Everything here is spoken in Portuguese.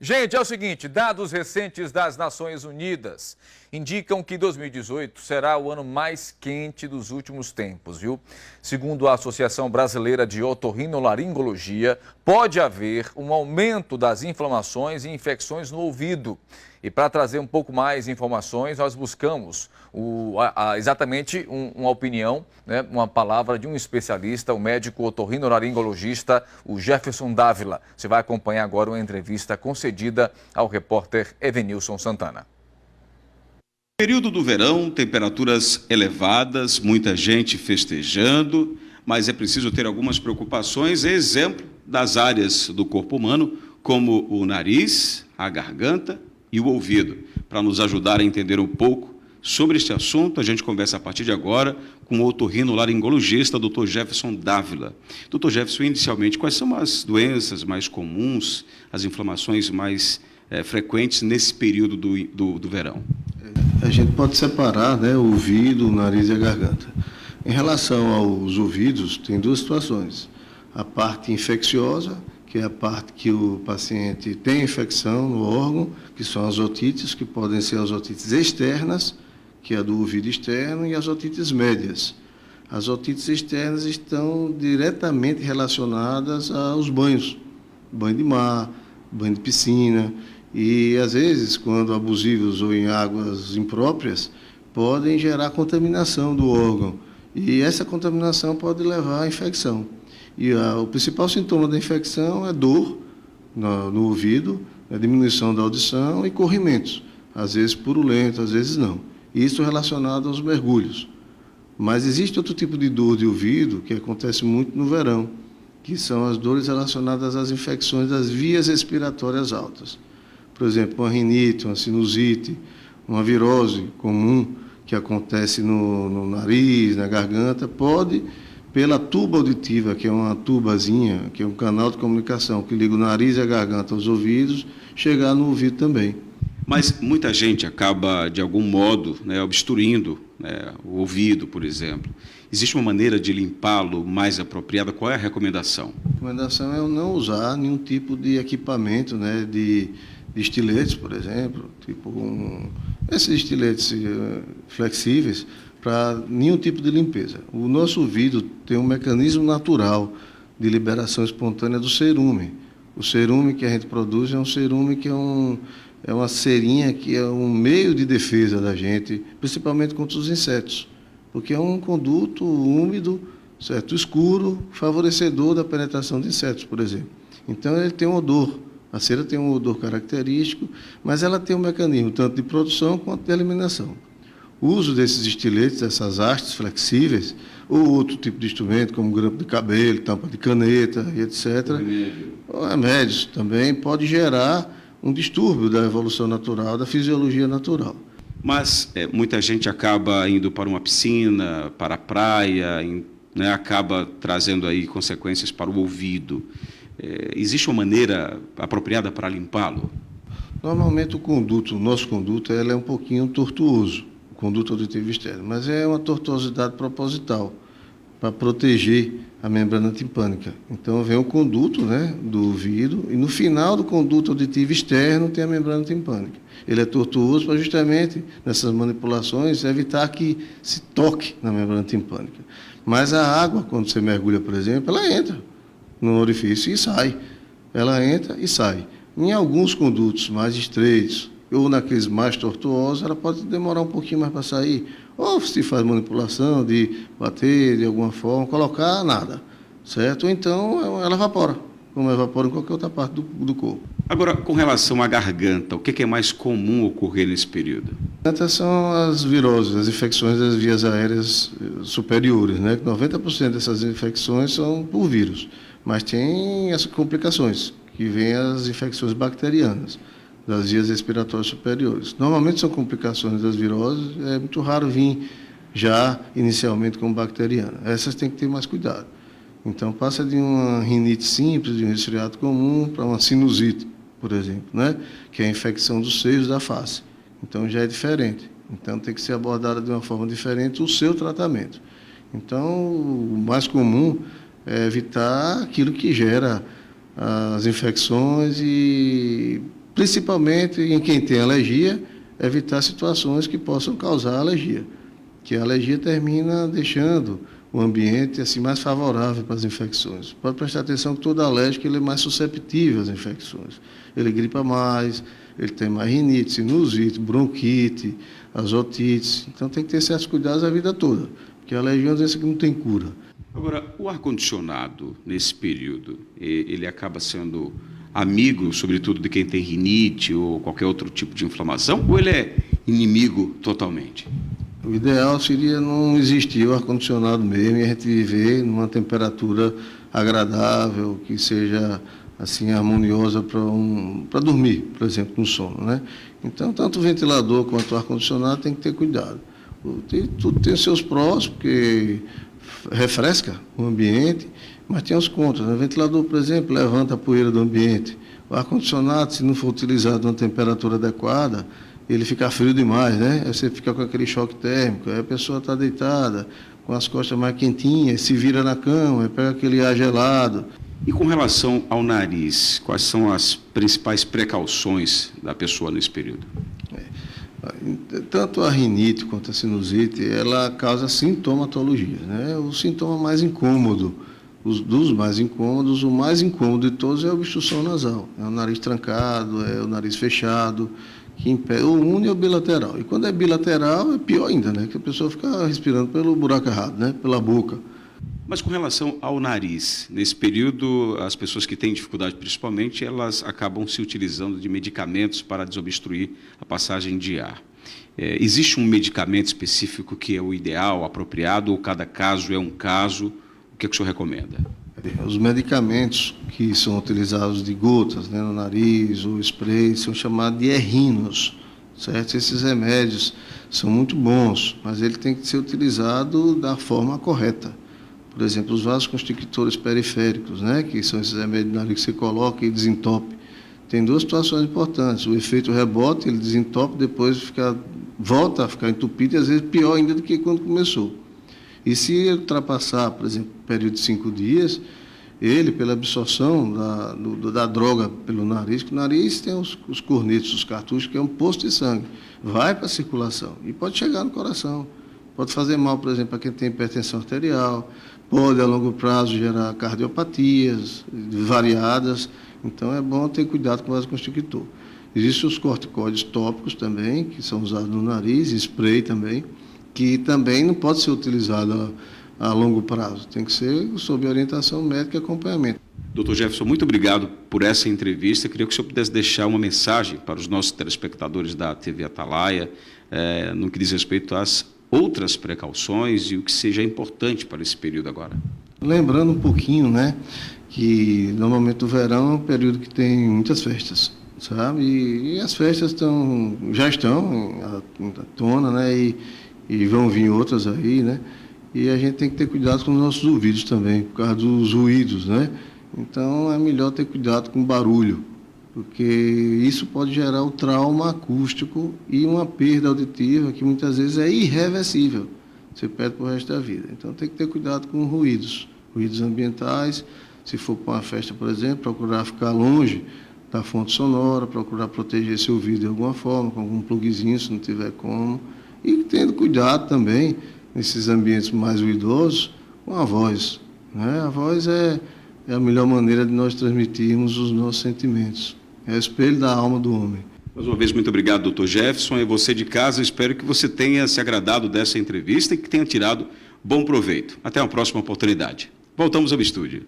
Gente, é o seguinte, dados recentes das Nações Unidas indicam que 2018 será o ano mais quente dos últimos tempos, viu? Segundo a Associação Brasileira de Otorrinolaringologia, pode haver um aumento das inflamações e infecções no ouvido. E para trazer um pouco mais informações, nós buscamos exatamente uma opinião, né, uma palavra de um especialista, o médico otorrinolaringologista, o Jefferson Dávila. Você vai acompanhar agora uma entrevista concedida ao repórter Evenilson Santana. Período do verão, temperaturas elevadas, muita gente festejando, mas é preciso ter algumas preocupações, exemplo das áreas do corpo humano, como o nariz, a garganta e o ouvido. Para nos ajudar a entender um pouco sobre este assunto, a gente conversa a partir de agora com o otorrinolaringologista, Dr. Jefferson Dávila. Dr. Jefferson, inicialmente, quais são as doenças mais comuns, as inflamações mais frequentes nesse período do verão? A gente pode separar, né, o ouvido, o nariz e a garganta. Em relação aos ouvidos, tem duas situações. A parte infecciosa, que é a parte que o paciente tem infecção no órgão, que são as otites, que podem ser as otites externas, que é a do ouvido externo, e as otites médias. As otites externas estão diretamente relacionadas aos banhos, banho de mar, banho de piscina, e às vezes, quando abusivos ou em águas impróprias, podem gerar contaminação do órgão, e essa contaminação pode levar à infecção. E o principal sintoma da infecção é dor no ouvido, a diminuição da audição e corrimentos, às vezes purulento, às vezes não. Isso relacionado aos mergulhos. Mas existe outro tipo de dor de ouvido que acontece muito no verão, que são as dores relacionadas às infecções das vias respiratórias altas. Por exemplo, uma rinite, uma sinusite, uma virose comum que acontece no nariz, na garganta, pode, pela tuba auditiva, que é uma tubazinha, que é um canal de comunicação que liga o nariz e a garganta aos ouvidos, chegar no ouvido também. Mas muita gente acaba, de algum modo, né, obstruindo, né, o ouvido, por exemplo. Existe uma maneira de limpá-lo mais apropriada? Qual é a recomendação? A recomendação é não usar nenhum tipo de equipamento, né, de estiletes, por exemplo, esses estiletes flexíveis, para nenhum tipo de limpeza. O nosso ouvido tem um mecanismo natural de liberação espontânea do cerume. O cerume que a gente produz é um cerume que é uma cerinha que é um meio de defesa da gente, principalmente contra os insetos, porque é um conduto úmido, certo, escuro, favorecedor da penetração de insetos, por exemplo. Então, ele tem um odor. A cera tem um odor característico, mas ela tem um mecanismo tanto de produção quanto de eliminação. O uso desses estiletes, dessas hastes flexíveis, ou outro tipo de instrumento, como grampo de cabelo, tampa de caneta, e etc., ou remédios também, pode gerar um distúrbio da evolução natural, da fisiologia natural. Mas muita gente acaba indo para uma piscina, para a praia, né, acaba trazendo aí consequências para o ouvido. Existe uma maneira apropriada para limpá-lo? Normalmente o nosso conduto é um pouquinho tortuoso, o conduto auditivo externo, mas é uma tortuosidade proposital, para proteger a membrana timpânica. Então vem o conduto, né, do ouvido, e no final do conduto auditivo externo tem a membrana timpânica. Ele é tortuoso para justamente, nessas manipulações, evitar que se toque na membrana timpânica. Mas a água, quando você mergulha, por exemplo, ela entra no orifício e sai. Ela entra e sai. Em alguns condutos mais estreitos, ou naqueles mais tortuosos, ela pode demorar um pouquinho mais para sair. Ou se faz manipulação de bater de alguma forma, colocar nada, certo? Ou então ela evapora, como evapora em qualquer outra parte do corpo. Agora, com relação à garganta, o que é mais comum ocorrer nesse período? Essas são as viroses, as infecções das vias aéreas superiores, né? 90% dessas infecções são por vírus. Mas tem as complicações, que vêm as infecções bacterianas, das vias respiratórias superiores. Normalmente são complicações das viroses, é muito raro vir já inicialmente como bacteriana. Essas tem que ter mais cuidado. Então passa de uma rinite simples, de um resfriado comum, para uma sinusite, por exemplo, né? Que é a infecção dos seios da face. Então já é diferente. Então tem que ser abordada de uma forma diferente o seu tratamento. Então o mais comum é evitar aquilo que gera as infecções e principalmente em quem tem alergia, evitar situações que possam causar alergia, que a alergia termina deixando o ambiente assim mais favorável para as infecções. Pode prestar atenção que todo alérgico ele é mais susceptível às infecções. Ele gripa mais, ele tem mais rinite, sinusite, bronquite, as otites. Então tem que ter certos cuidados a vida toda, porque a alergia às vezes não tem cura. Agora, o ar-condicionado, nesse período, ele acaba sendo amigo, sobretudo, de quem tem rinite ou qualquer outro tipo de inflamação, ou ele é inimigo totalmente? O ideal seria não existir o ar-condicionado mesmo e a gente viver numa temperatura agradável, que seja assim harmoniosa para dormir, por exemplo, no sono, né? Então, tanto o ventilador quanto o ar-condicionado tem que ter cuidado. Tudo tem seus prós, porque refresca o ambiente, mas tem os contras, né? O ventilador, por exemplo, levanta a poeira do ambiente. O ar-condicionado, se não for utilizado numa temperatura adequada, ele fica frio demais, né? Aí você fica com aquele choque térmico, aí a pessoa está deitada, com as costas mais quentinhas, se vira na cama, pega aquele ar gelado. E com relação ao nariz, quais são as principais precauções da pessoa nesse período? Tanto a rinite quanto a sinusite, ela causa sintomatologia, né? O sintoma mais incômodo, dos mais incômodos, o mais incômodo de todos é a obstrução nasal. É o nariz trancado, é o nariz fechado, que impede, o uni ou bilateral. E quando é bilateral, é pior ainda, né? Que a pessoa fica respirando pelo buraco errado, né? Pela boca. Mas com relação ao nariz, nesse período, as pessoas que têm dificuldade, principalmente, elas acabam se utilizando de medicamentos para desobstruir a passagem de ar. Existe um medicamento específico que é o ideal, apropriado, ou cada caso é um caso? O que o senhor recomenda? Os medicamentos que são utilizados de gotas, né, no nariz ou spray são chamados de errinos, certo? Esses remédios são muito bons, mas ele tem que ser utilizado da forma correta. Por exemplo, os vasoconstrictores periféricos, né, que são esses remédios de nariz que você coloca e desentope. Tem duas situações importantes. O efeito rebote, ele desentope, depois volta a ficar entupido e às vezes pior ainda do que quando começou. E se ultrapassar, por exemplo, o período de 5 dias, ele, pela absorção da droga pelo nariz, que o nariz tem os cornetos, os cartuchos, que é um poço de sangue, vai para a circulação e pode chegar no coração. Pode fazer mal, por exemplo, para quem tem hipertensão arterial, pode, a longo prazo, gerar cardiopatias variadas. Então, é bom ter cuidado com o vasoconstrictor. Existem os corticoides tópicos também, que são usados no nariz, spray também, que também não pode ser utilizado a longo prazo. Tem que ser sob orientação médica e acompanhamento. Dr. Jefferson, muito obrigado por essa entrevista. Queria que o senhor pudesse deixar uma mensagem para os nossos telespectadores da TV Atalaia, no que diz respeito às outras precauções e o que seja importante para esse período agora. Lembrando um pouquinho, né, que normalmente o verão é um período que tem muitas festas, sabe? E as festas já estão à tona, né, e vão vir outras aí, né? E a gente tem que ter cuidado com os nossos ouvidos também, por causa dos ruídos, né? Então é melhor ter cuidado com o barulho, porque isso pode gerar o trauma acústico e uma perda auditiva que muitas vezes é irreversível. Você perde para o resto da vida. Então tem que ter cuidado com ruídos ambientais. Se for para uma festa, por exemplo, procurar ficar longe da fonte sonora, procurar proteger seu ouvido de alguma forma, com algum pluguezinho, se não tiver como. E tendo cuidado também, nesses ambientes mais ruidosos, com a voz, né? A voz é a melhor maneira de nós transmitirmos os nossos sentimentos. É o espelho da alma do homem. Mais uma vez, muito obrigado, Dr. Jefferson. E você de casa, espero que você tenha se agradado dessa entrevista e que tenha tirado bom proveito. Até uma próxima oportunidade. Voltamos ao estúdio.